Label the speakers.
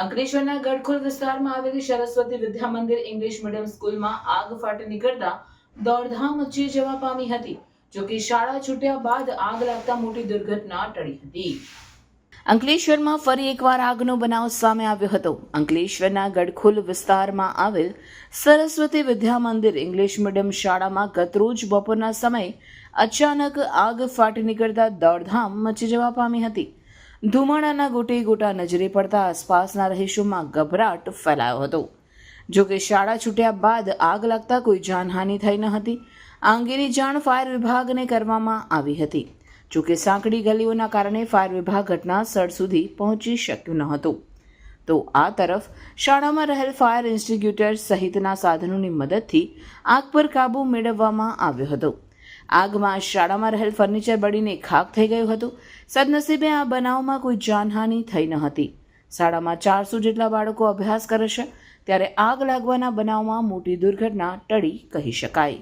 Speaker 1: અંકલેશ્વરના ગડખોલ વિસ્તારમાં આવેલી સરસ્વતી વિદ્યા મંદિર ઇંગ્લિશ મીડિયમ સ્કૂલમાં આગ ફાટી નીકળતા દોડધામ મચી જવા પામી હતી. જોકે શાળા છૂટ્યા બાદ આગ લાગતા મોટી દુર્ઘટના ટળી હતી. અંકલેશ્વરમાં ફરી એકવાર આગનો બનાવ સામે આવ્યો હતો. અંકલેશ્વરના ગડખોલ વિસ્તારમાં આવેલ સરસ્વતી વિદ્યા મંદિર ઇંગ્લિશ મીડિયમ શાળામાં ગતરોજ બપોરના સમયે અચાનક આગ ફાટી નીકળતા દોડધામ મચી જવા પામી હતી. ધુમાડાના ગોટે ગોટા નજરે પડતા આસપાસના રહીશોમાં ગભરાટ ફેલાયો હતો. જોકે શાળા છૂટ્યા બાદ આગ લાગતા કોઈ જાનહાનિ થઈ ન હતી. આ અંગેની જાણ ફાયર વિભાગને કરવામાં આવી હતી. જોકે સાંકડી ગલીઓના કારણે ફાયર વિભાગ ઘટના સ્થળ સુધી પહોંચી શક્યું ન હતું. તો આ તરફ શાળામાં રહેલ ફાયર એક્સ્ટિંગ્વિશર સહિતના સાધનોની મદદથી આગ પર કાબૂ મેળવવામાં આવ્યો હતો. આગમાં શાળામાં રહેલ ફર્નિચર બળીને ખાખ થઈ ગયું હતું. સદનસીબે આ બનાવમાં કોઈ જાનહાનિ થઈ ન હતી. શાળામાં 400 જેટલા બાળકો અભ્યાસ કરે છે, ત્યારે આગ લાગવાના બનાવમાં મોટી દુર્ઘટના ટળી કહી શકાય.